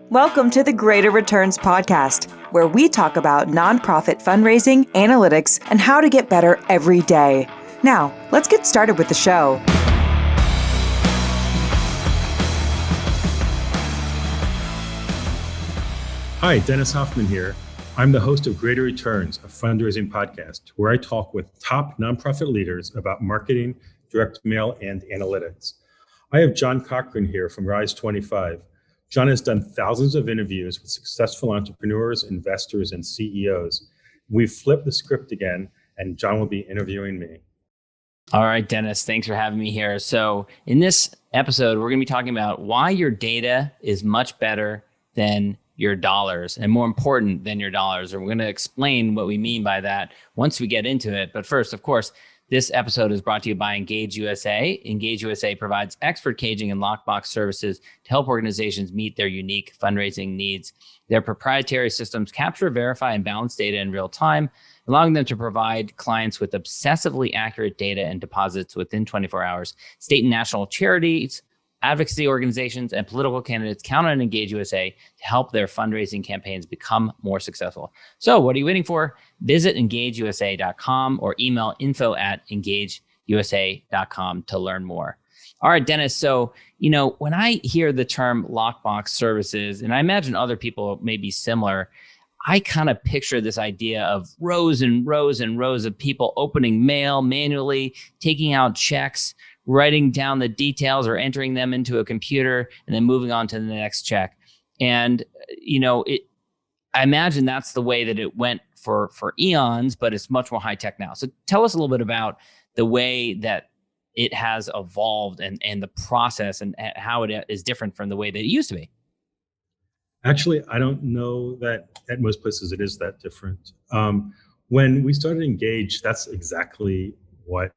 Welcome to the Greater Returns Podcast, where we talk about nonprofit fundraising, analytics, and how to get better every day. Now, let's get started with the show. Hi, Dennis Hoffman here. I'm the host of Greater Returns, a fundraising podcast, where I talk with top nonprofit leaders about marketing, direct mail, and analytics. I have John Cochran here from Rise 25. John has done thousands of interviews with successful entrepreneurs, investors, and CEOs. We've flipped the script again, and John will be interviewing me. All right, Dennis, thanks for having me here. So in this episode, we're going to be talking about why your data is much better than your dollars and more important than your dollars. And we're going to explain what we mean by that once we get into it. But first, of course, this episode is brought to you by Engage USA. Engage USA provides expert caging and lockbox services to help organizations meet their unique fundraising needs. Their proprietary systems capture, verify, and balance data in real time, allowing them to provide clients with obsessively accurate data and deposits within 24 hours. State and national charities, advocacy organizations, and political candidates count on Engage USA to help their fundraising campaigns become more successful. So what are you waiting for? Visit engageusa.com or email info@engageusa.com to learn more. All right, Dennis. So, when I hear the term Lockbox Services, and I imagine other people may be similar, I kind of picture this idea of rows and rows and rows of people opening mail manually, taking out checks, writing down the details or entering them into a computer, and then moving on to the next check. And, I imagine that's the way that it went for eons, but it's much more high tech now. So tell us a little bit about the way that it has evolved and the process and how it is different from the way that it used to be. Actually, I don't know that at most places it is that different. When we started Engage, that's exactly what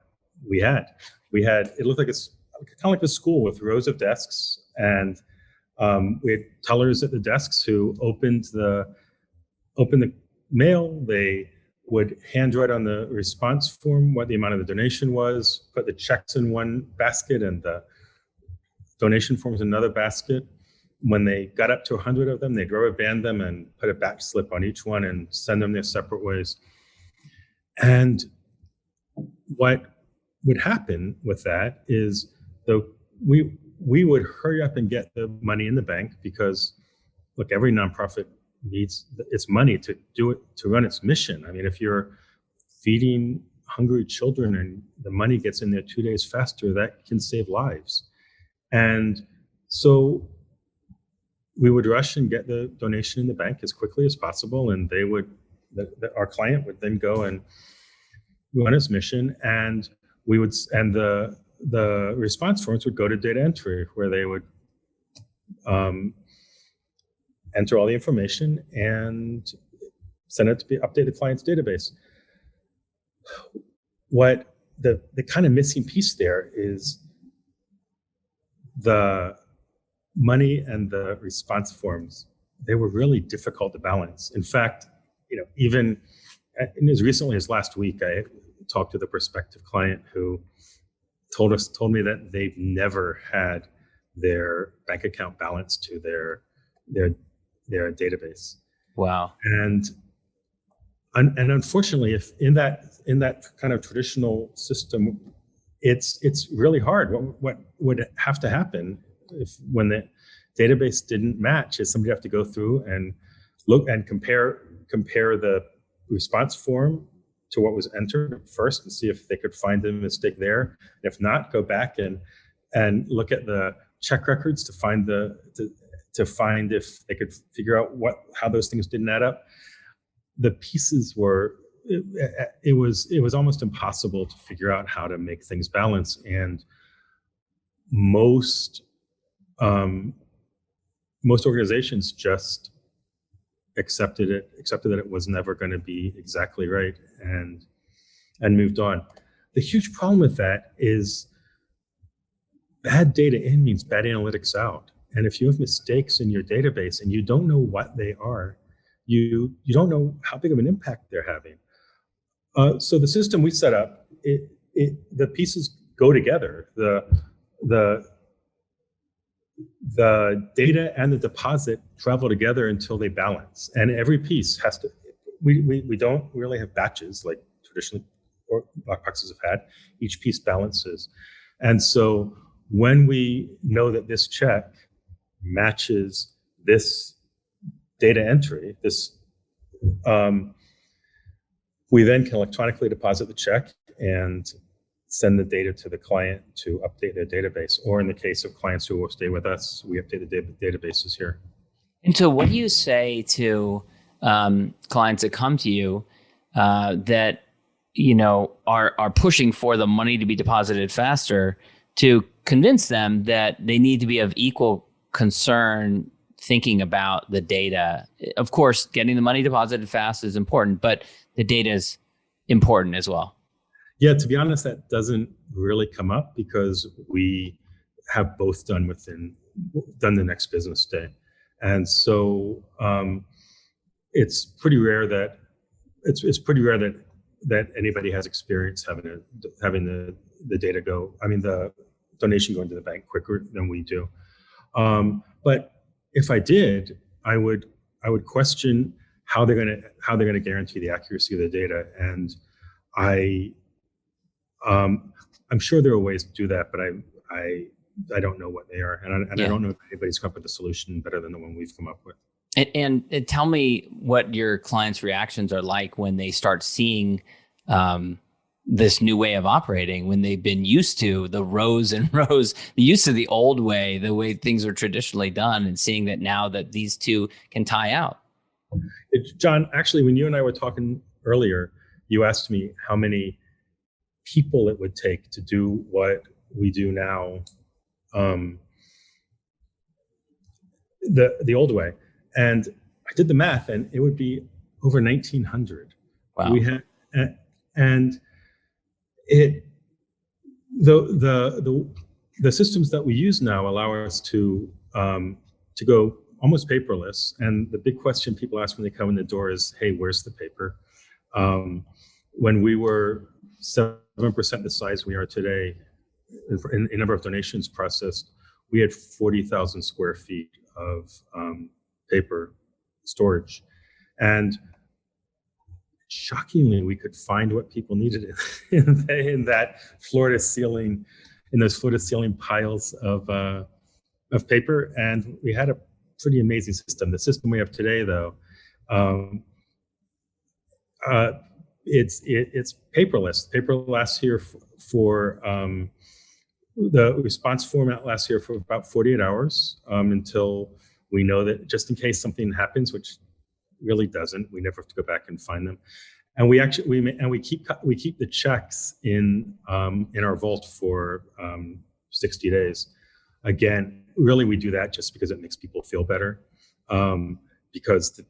we had. It looked like it's kind of like a school with rows of desks, and we had tellers at the desks who opened the mail. They would handwrite on the response form what the amount of the donation was, put the checks in one basket and the donation forms in another basket. When they got up to 100 of them, they'd rubber band them and put a batch slip on each one and send them their separate ways. And what would happen with that is we would hurry up and get the money in the bank because, look, every nonprofit needs its money to run its mission. I mean, if you're feeding hungry children and the money gets in there 2 days faster, that can save lives. And so we would rush and get the donation in the bank as quickly as possible, and our client would then go and run its mission, and the response forms would go to data entry, where they would enter all the information and send it to be updated client's database. What the kind of missing piece there is the money and the response forms. They were really difficult to balance. In fact, even as recently as last week, I talked to the prospective client who told me that they've never had their bank account balance to their database. Wow. And unfortunately, if in that kind of traditional system, it's really hard. What would have to happen when the database didn't match is somebody have to go through and look and compare the response form to what was entered first and see if they could find a mistake there. If not, go back and look at the check records to find if they could figure out how those things didn't add up. The pieces were it was almost impossible to figure out how to make things balance, and most organizations just accepted that it was never going to be exactly right and moved on. The huge problem with that is bad data in means bad analytics out. And if you have mistakes in your database and you don't know what they are, you don't know how big of an impact they're having. So the system we set up, the pieces go together. The the data and the deposit travel together until they balance, and every piece has to. We don't really have batches like traditionally or lockboxes have had. Each piece balances, and so when we know that this check matches this data entry, we then can electronically deposit the check and send the data to the client to update their database. Or in the case of clients who will stay with us, we update the databases here. And so what do you say to clients that come to you that, are pushing for the money to be deposited faster, to convince them that they need to be of equal concern thinking about the data? Of course, getting the money deposited fast is important, but the data is important as well. Yeah, to be honest, that doesn't really come up because we have both done the next business day. And so it's pretty rare that that anybody has experience having the data go. I mean, the donation going to the bank quicker than we do. But if I did, I would question how they're going to guarantee the accuracy of the data. And I'm sure there are ways to do that, but I don't know what they are, and I don't know if anybody's come up with a solution better than the one we've come up with. And tell me what your clients' reactions are like when they start seeing this new way of operating, when they've been used to the rows and rows, used to the old way, the way things are traditionally done, and seeing that now that these two can tie out. John, actually, when you and I were talking earlier, you asked me how many people it would take to do what we do now, the old way. And I did the math, and it would be over 1,900. Wow. We had, and it the systems that we use now allow us to go almost paperless. And the big question people ask when they come in the door is, "Hey, where's the paper?" When we were 7% the size we are today, in number of donations processed, we had 40,000 square feet of paper storage. And shockingly, we could find what people needed in that in those floor to ceiling piles of paper. And we had a pretty amazing system. The system we have today, though, it's paperless. Paper lasts here for the response format lasts here for about 48 hours until we know that, just in case something happens, which really doesn't, we never have to go back and find them. And we keep the checks in our vault for 60 days. Again, really, we do that just because it makes people feel better, because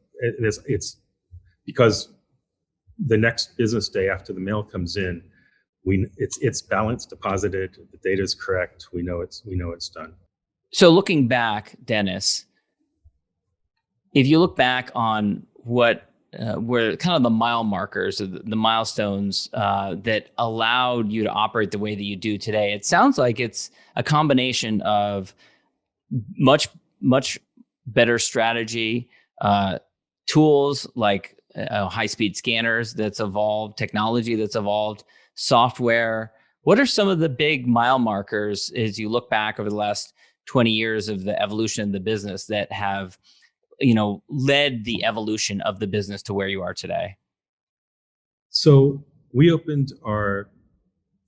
the next business day after the mail comes in, it's balanced, deposited, the data is correct. We know it's done. So looking back, Dennis, if you look back on what were kind of the mile markers, or the milestones that allowed you to operate the way that you do today, it sounds like it's a combination of much better strategy, tools like high-speed scanners that's evolved, technology that's evolved, software. What are some of the big mile markers as you look back over the last 20 years of the evolution of the business that have, led the evolution of the business to where you are today? So we opened our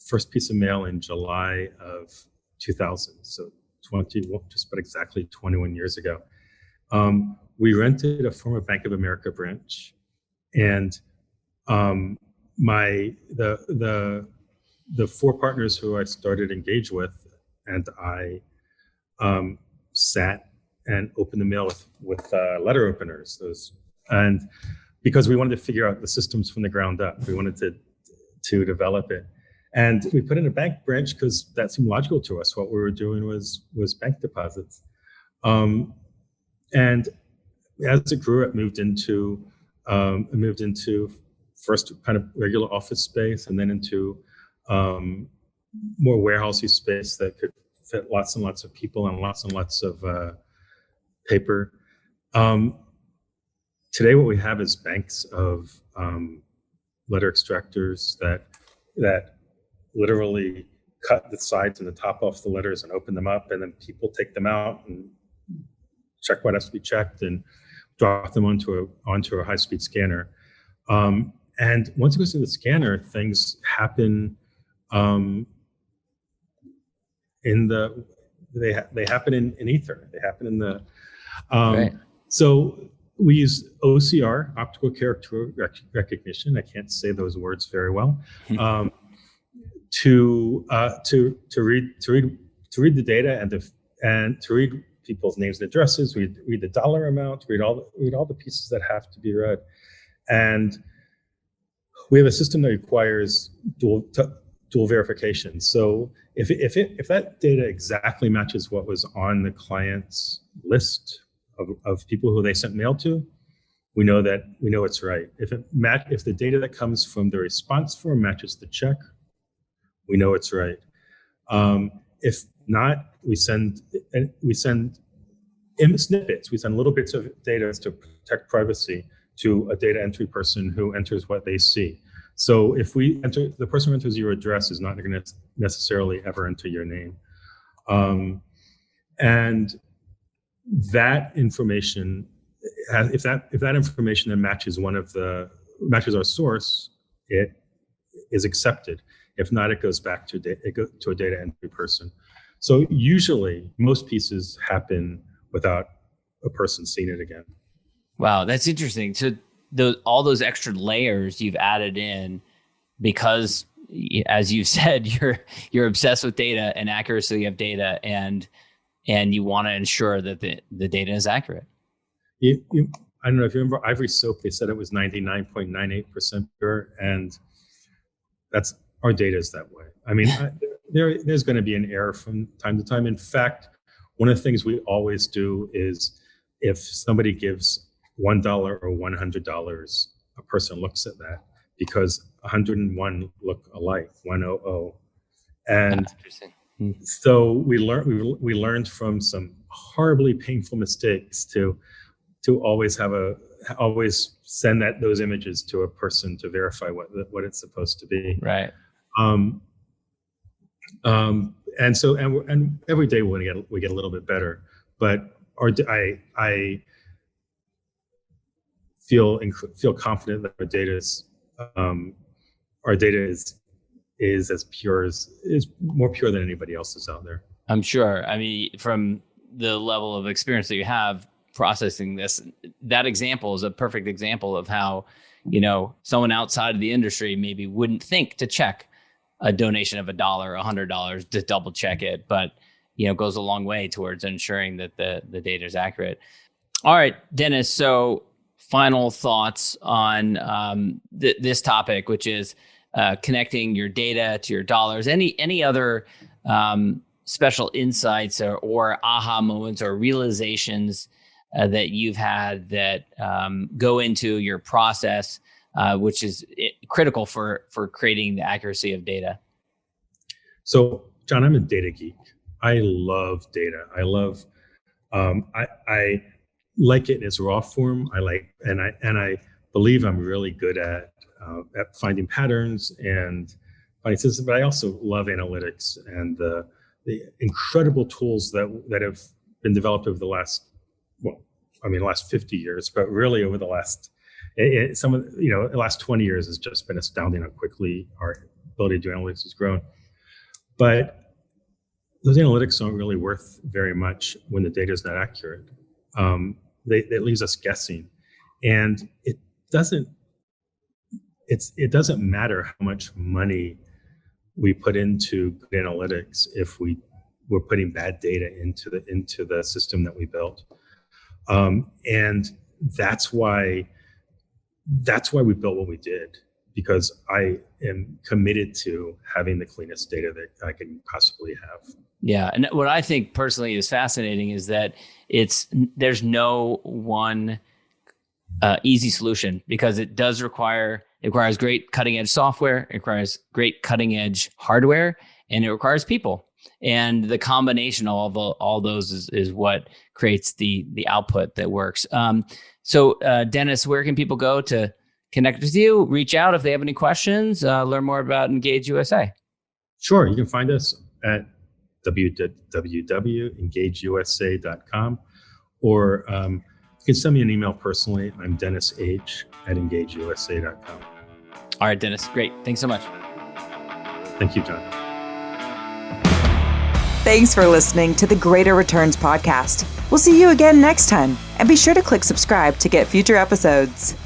first piece of mail in July of 2000. So just about exactly 21 years ago. We rented a former Bank of America branch, and the four partners who I started engage with, and I sat and opened the mail with letter openers. And because we wanted to figure out the systems from the ground up, we wanted to develop it. And we put in a bank branch because that seemed logical to us. What we were doing was bank deposits. And as it grew, it moved into first kind of regular office space, and then into more warehousey space that could fit lots and lots of people and lots of paper. Today, what we have is banks of letter extractors that literally cut the sides and the top off the letters and open them up, and then people take them out and check what has to be checked and drop them onto a high-speed scanner. And once it goes through the scanner, things happen they happen in ether. They happen in the Right. So we use OCR, optical character recognition. I can't say those words very well. To read the data and to read people's names and addresses, read the dollar amount, read all the pieces that have to be read, and we have a system that requires dual verification. So if that data exactly matches what was on the client's list of people who they sent mail to, we know it's right. If the data that comes from the response form matches the check, we know it's right. If not, we send snippets. We send little bits of data to protect privacy to a data entry person who enters what they see. So if the person who enters your address is not going to necessarily ever enter your name. And that information, if that information then matches our source, it is accepted. If not, it goes back to a data entry person. So usually most pieces happen without a person seeing it again. Wow, that's interesting. So all those extra layers you've added in because, as you've said, you're obsessed with data and accuracy of data, and you want to ensure that the data is accurate. I don't know if you remember Ivory Soap. They said it was 99.98% pure, and our data is that way. I mean, there's going to be an error from time to time. In fact, one of the things we always do is if somebody gives $1 or $100, a person looks at that because 101 look alike, 100. And so we learned from some horribly painful mistakes to always send those images to a person to verify what it's supposed to be. Right. And every day we get a little bit better, but I feel confident that our data is as pure is more pure than anybody else's out there. I'm sure. I mean, from the level of experience that you have processing this, that example is a perfect example of how, someone outside of the industry maybe wouldn't think to check a donation of $1, $100 to double check it, but goes a long way towards ensuring that the data is accurate. All right, Dennis. So final thoughts on this topic, which is connecting your data to your dollars. Any other special insights or aha moments or realizations that you've had that go into your process, which is critical for creating the accuracy of data? So, John, I'm a data geek. I love data. I love. I like it in its raw form. I believe I'm really good at finding patterns and finding systems. But I also love analytics and the incredible tools that have been developed over the last 50 years, but really over the last the last 20 years has just been astounding how quickly our ability to do analytics has grown. But those analytics aren't really worth very much when the data is not accurate. It leaves us guessing, and it doesn't matter how much money we put into good analytics if we're putting bad data into the system that we built. And that's why we built what we did, because I am committed to having the cleanest data that I can possibly have. Yeah. And what I think personally is fascinating is that there's no one easy solution, because it requires great cutting edge software, it requires great cutting edge hardware, and it requires people. And the combination of all those is what creates the output that works. So Dennis, where can people go to connect with you, reach out if they have any questions, learn more about Engage USA? Sure. You can find us at www.engageusa.com, or you can send me an email personally. I'm DennisH@engageusa.com. All right, Dennis. Great. Thanks so much. Thank you, John. Thanks for listening to the Greater Returns podcast. We'll see you again next time. And be sure to click subscribe to get future episodes.